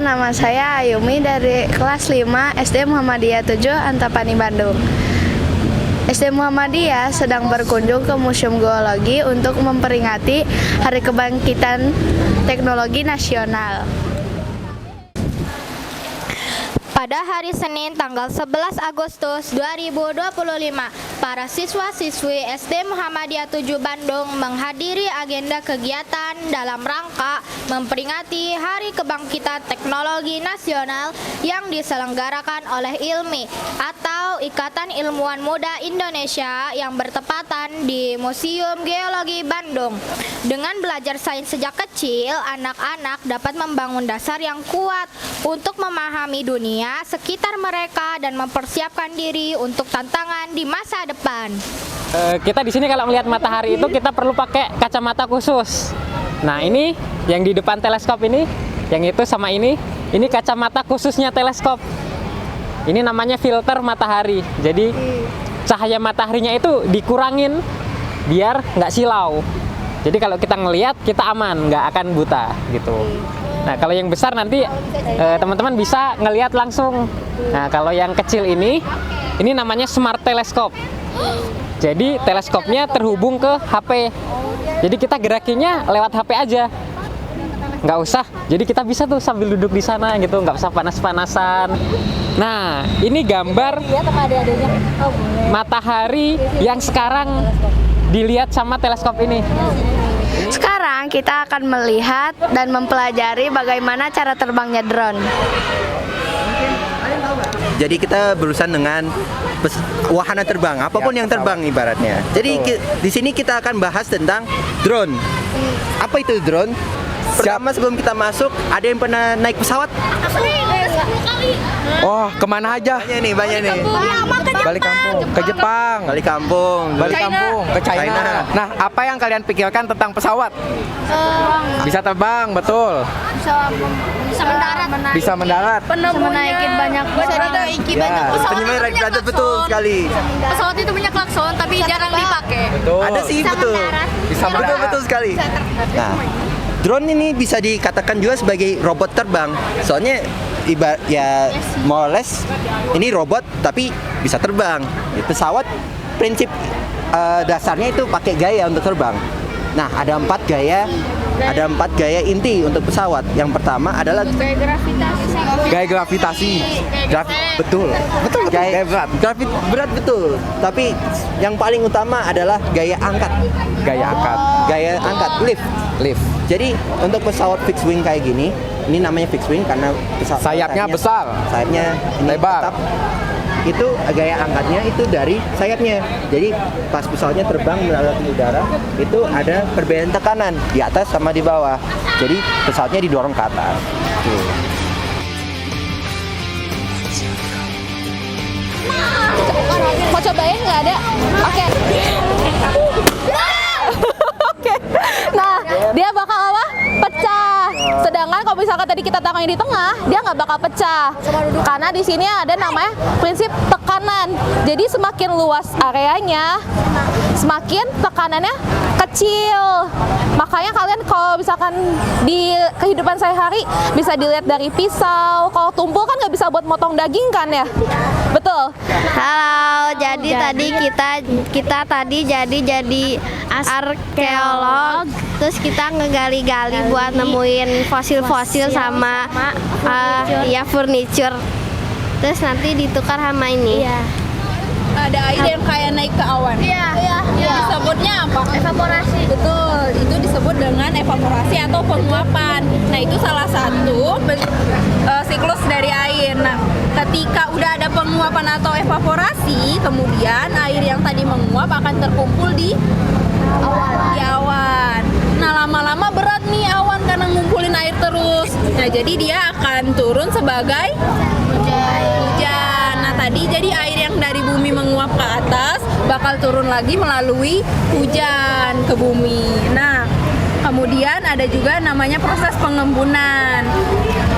nama saya Ayumi dari kelas 5 SD Muhammadiyah 7 Antapani, Bandung. SD Muhammadiyah sedang berkunjung ke Museum Geologi untuk memperingati Hari Kebangkitan Teknologi Nasional. Pada hari Senin tanggal 11 Agustus 2025, para siswa-siswi SD Muhammadiyah 7 Bandung menghadiri agenda kegiatan dalam rangka memperingati Hari Kebangkitan Teknologi Nasional yang diselenggarakan oleh ILMI atau Ikatan Ilmuwan Muda Indonesia yang bertepatan di Museum Geologi Bandung. Dengan belajar sains sejak kecil, anak-anak dapat membangun dasar yang kuat untuk memahami dunia sekitar mereka dan mempersiapkan diri untuk tantangan di masa depan. Kita di sini kalau melihat matahari itu kita perlu pakai kacamata khusus. Nah, ini yang di depan teleskop ini, yang itu sama ini kacamata khususnya teleskop. Ini namanya filter matahari. Jadi cahaya mataharinya itu dikurangin biar nggak silau. Jadi kalau kita ngelihat kita aman, nggak akan buta gitu. Nah, kalau yang besar nanti teman-teman bisa ngelihat langsung. Nah, kalau yang kecil ini namanya smart teleskop. Jadi teleskopnya terhubung ke HP. Jadi kita gerakinya lewat HP aja. Nggak usah. Jadi kita bisa tuh sambil duduk di sana gitu, nggak usah panas-panasan. Nah, ini gambar matahari yang sekarang dilihat sama teleskop ini. Sekarang kita akan melihat dan mempelajari bagaimana cara terbangnya drone. Jadi kita berurusan dengan wahana terbang, apapun yang terbang ibaratnya. Jadi di sini kita akan bahas tentang drone. Apa itu drone? Pertama sebelum kita masuk, ada yang pernah naik pesawat? Oh, kemana aja? Banyak nih. Balik kampung, ke Jepang. Balik kampung, Ke China. Nah, apa yang kalian pikirkan tentang pesawat? Bisa terbang, betul. Bisa mendarat. Menaikin banyak Penyemai berat betul sekali. Pesawat itu punya klakson tapi jarang dipakai. Betul. Ada sih betul. Bisa mendarat. Betul sekali. Nah, drone ini bisa dikatakan juga sebagai robot terbang. Soalnya ya more or less ini robot tapi bisa terbang. Pesawat prinsip dasarnya itu pakai gaya untuk terbang. Nah, ada 4 gaya inti untuk pesawat. Yang pertama adalah Gaya gravitasi. Betul. gaya berat. berat betul. Tapi yang paling utama adalah gaya angkat. Gaya angkat lift. Jadi untuk pesawat fixed wing kayak gini, ini namanya fixed wing karena Sayapnya besar. Sayapnya ini Lebar. tetap. Itu gaya angkatnya itu dari sayapnya. Jadi pas pesawatnya terbang melewati udara, itu ada perbedaan tekanan di atas sama di bawah. Jadi pesawatnya didorong ke atas. Tuh. Mau cobain nggak ada? Oke. Oke. Nah, dia bakal apa? Pecah. Sedangkan kalau misalkan tadi kita taruhnya di tengah, dia nggak bakal pecah. Karena di sini ada namanya prinsip tekanan. Jadi semakin luas areanya, semakin tekanannya kecil. Makanya kalian kalau misalkan di kehidupan sehari-hari bisa dilihat dari pisau. Kalau tumpul kan nggak bisa buat motong daging kan ya? Betul. Halo, jadi tadi kita tadi jadi arkeolog, terus kita ngegali-gali buat nemuin fosil-fosil sama ya furniture. Terus nanti ditukar sama ini. Ada air yang kayak naik ke awan. Iya. Disebutnya apa? Evaporasi. Betul. Itu disebut dengan evaporasi atau penguapan. Nah, itu salah satu siklus dari air. Nah, ketika udah ada penguapan atau evaporasi, kemudian air yang tadi menguap akan terkumpul di awan. Nah, lama-lama berat nih awan karena ngumpulin air terus. Nah, jadi dia akan turun sebagai hujan. Nah, tadi jadi air yang dari bumi menguap ke atas bakal turun lagi melalui hujan ke bumi. Nah, kemudian ada juga namanya proses pengembunan.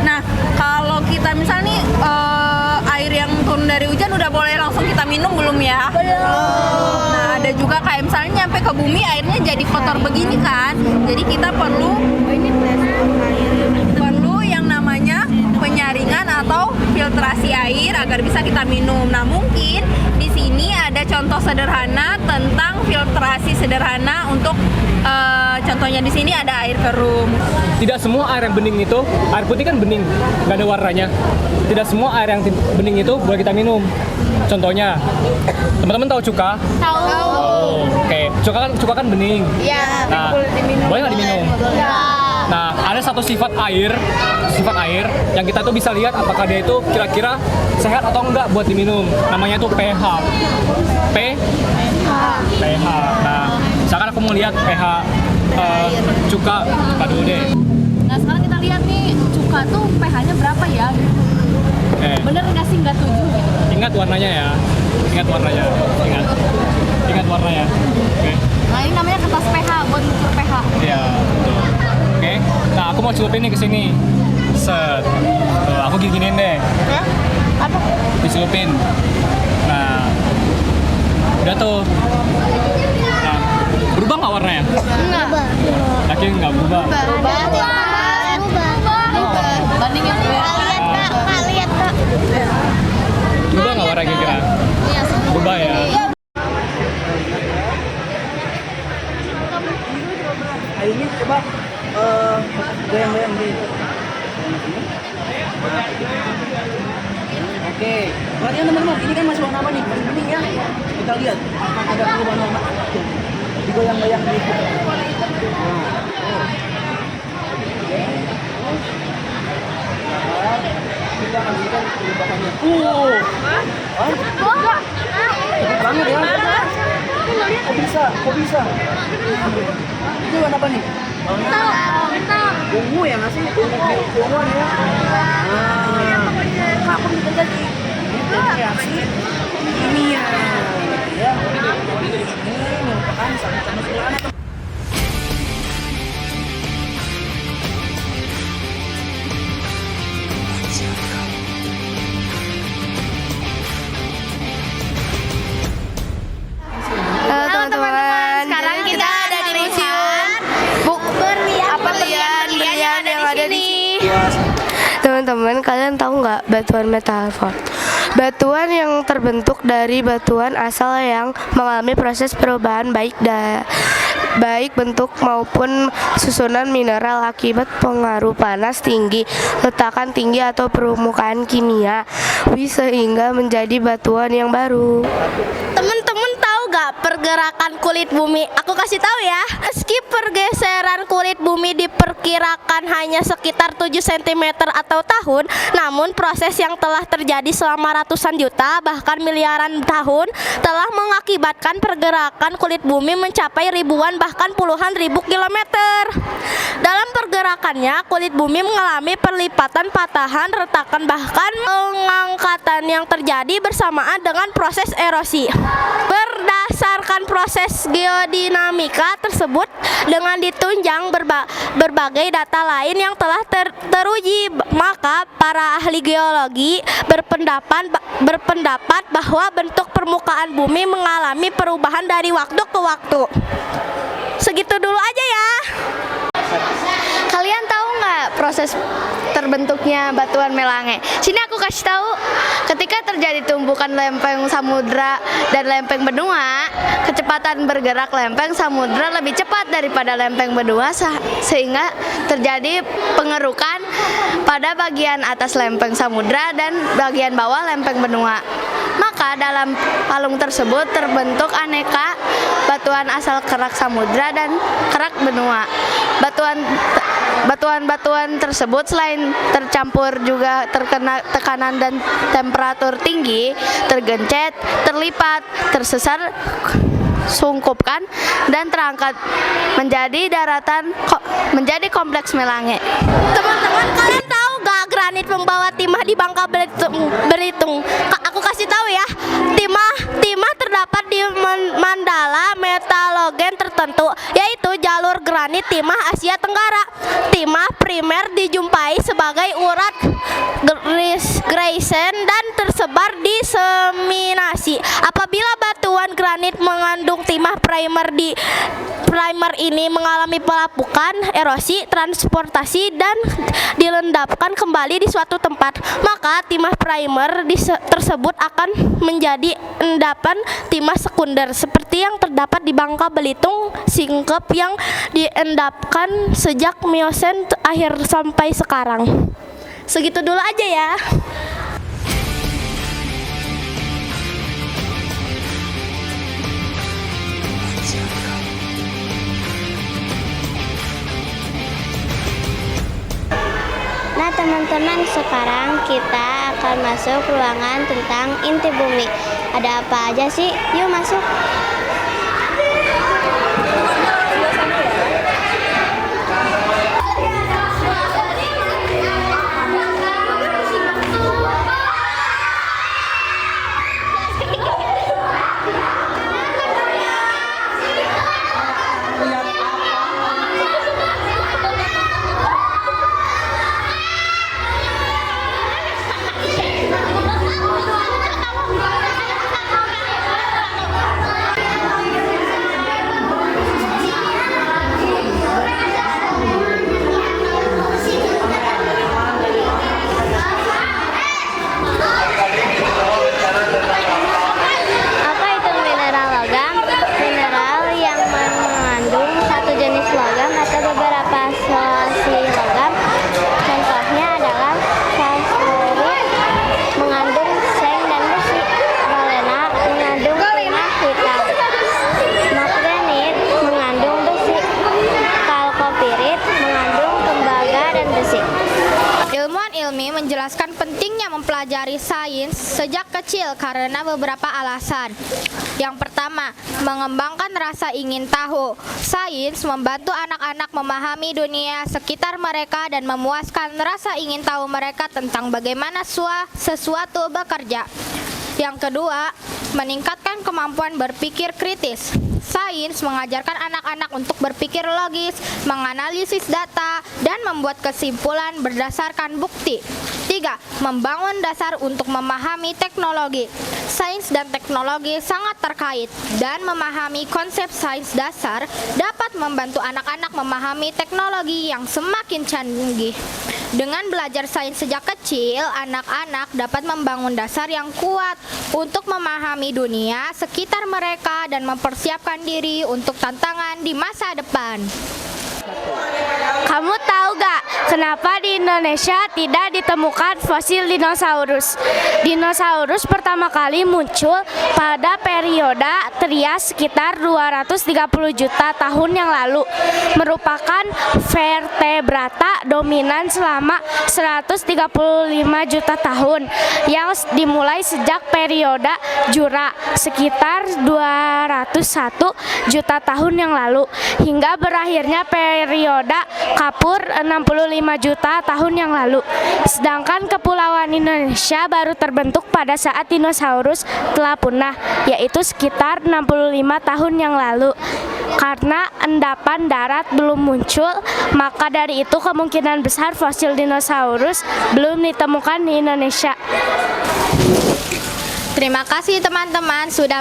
Nah, kalau kita misalnya nih air yang turun dari hujan udah boleh langsung kita minum belum ya? Belum. Nah, ada juga kayak misalnya nyampe ke bumi airnya jadi kotor begini kan. Jadi kita perlu yang namanya agar bisa kita minum. Nah, mungkin di sini ada contoh sederhana tentang filtrasi sederhana untuk contohnya di sini ada air kerum. Tidak semua air yang bening itu, air putih kan bening, nggak ada warnanya. Tidak semua air yang bening itu boleh kita minum. Contohnya, teman-teman tahu cuka? Tahu. Oh, oke. Cuka kan bening. Iya. Nah, boleh nggak diminum? Nah, ada satu sifat air yang kita tuh bisa lihat apakah dia itu kira-kira sehat atau enggak buat diminum. Namanya tuh pH. pH. Nah, misalkan aku mau lihat pH cuka, dulu deh. Nah sekarang kita lihat nih cuka tuh pH-nya berapa ya? Bener nggak sih nggak 7 gitu? Ingat warnanya ya. Ingat warnanya. Oke. Nah ini namanya kertas pH buat ukur pH. Iya, betul. Oke. Nah, aku mau celupin nih ke sini. Set. Tuh, aku giniin deh. Apa? Dicelupin. Nah, udah tuh. Nah, berubah nggak warnanya? Enggak. Yakin nggak berubah? Bandingin dulu ya. Lihat Kak. Berubah nggak warna kira-kira? Berubah ya. Airnya coba goyang-goyang di. Oke, perhatian teman-teman, ini kan masih warna apa nih? Masih bening ya. Kita lihat apakah ada perubahan warna. Tuh, digoyang-goyang gitu. Kita akan lihat perubahannya. Cepet banget ya. Kok bisa? Itu warna apa nih? Ungu ya nggak sih? Ungu ya. Aku bisa jadi. Ini ya. Ini merupakan sama-sama sederhana. Teman-teman, sekarang kita ada di museum berlian yang ada di sini. Teman-teman, kalian tahu nggak batuan metalfort? Batuan yang terbentuk dari batuan asal yang mengalami proses perubahan baik bentuk maupun susunan mineral akibat pengaruh panas tinggi, letakan tinggi atau permukaan kimia, sehingga menjadi batuan yang baru. Temen-temen tahu gak pergerakan kulit bumi? Aku kasih tahu ya. Meski pergeseran kulit bumi diperkirakan hanya sekitar 7 cm atau tahun, namun proses yang telah terjadi selama ratusan juta bahkan miliaran tahun telah mengakibatkan pergerakan kulit bumi mencapai ribuan bahkan puluhan ribu kilometer. Dalam pergerakannya, kulit bumi mengalami perlipatan, patahan, retakan bahkan pengangkatan yang terjadi bersamaan dengan proses erosi. Berdasarkan proses geodinamika tersebut dengan ditunjang berbagai data lain yang telah teruji, maka para ahli geologi berpendapat bahwa bentuk permukaan bumi mengalami perubahan dari waktu ke waktu. Segitu dulu aja ya. Kalian tahu nggak proses terbentuknya batuan Melange? Sini aku kasih tahu. Ketika terjadi tumbukan lempeng samudra dan lempeng benua, kecepatan bergerak lempeng samudra lebih cepat daripada lempeng benua sehingga terjadi pengerukan pada bagian atas lempeng samudra dan bagian bawah lempeng benua. Maka dalam palung tersebut terbentuk aneka batuan asal kerak samudra dan kerak benua. Batuan-batuan tersebut selain tercampur juga terkena tekanan dan temperatur tinggi, tergencet, terlipat, tersesar, sungkupkan, dan terangkat menjadi menjadi kompleks Melange. Teman-teman, kalian tahu gak granit pembawa timah di Bangka Belitung? Aku kasih tahu ya. Timah terdapat di mandala metalogen tertentu, yaitu jalur granit timah Asia Tenggara. Timah primer dijumpai sebagai urat greisen dan tersebar di seminasi. Apabila batuan batuan granit mengandung timah primer ini mengalami pelapukan, erosi, transportasi, dan dilendapkan kembali di suatu tempat, maka timah primer tersebut akan menjadi endapan timah sekunder seperti yang terdapat di Bangka Belitung, Singkep yang diendapkan sejak Miosen akhir sampai sekarang. Segitu dulu aja ya. Nah teman-teman, sekarang kita akan masuk ruangan tentang inti bumi. Ada apa aja sih? Yuk masuk. Menjelaskan pentingnya mempelajari sains sejak kecil karena beberapa alasan. Yang pertama, mengembangkan rasa ingin tahu. Sains membantu anak-anak memahami dunia sekitar mereka dan memuaskan rasa ingin tahu mereka tentang bagaimana sesuatu bekerja. Yang kedua, meningkatkan kemampuan berpikir kritis. Sains mengajarkan anak-anak untuk berpikir logis, menganalisis data, dan membuat kesimpulan berdasarkan bukti. 3. Membangun dasar untuk memahami teknologi. Sains dan teknologi sangat terkait, dan memahami konsep sains dasar dapat membantu anak-anak memahami teknologi yang semakin canggih. Dengan belajar sains sejak kecil, anak-anak dapat membangun dasar yang kuat untuk memahami dunia sekitar mereka dan mempersiapkan diri untuk tantangan di masa depan. Kamu tahu gak kenapa di Indonesia tidak ditemukan fosil dinosaurus? Dinosaurus pertama kali muncul pada periode Trias sekitar 230 juta tahun yang lalu, merupakan vertebrata dominan selama 135 juta tahun yang dimulai sejak periode Jura sekitar 201 juta tahun yang lalu hingga berakhirnya periode Kapur 65 juta tahun yang lalu. Sedangkan kepulauan Indonesia baru terbentuk pada saat dinosaurus telah punah, yaitu sekitar 65 tahun yang lalu. Karena endapan darat belum muncul, maka dari itu kemungkinan besar fosil dinosaurus belum ditemukan di Indonesia. Terima kasih teman-teman sudah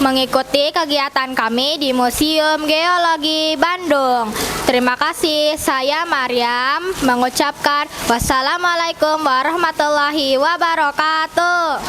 mengikuti kegiatan kami di Museum Geologi Bandung. Terima kasih, saya Maryam mengucapkan wassalamualaikum warahmatullahi wabarakatuh.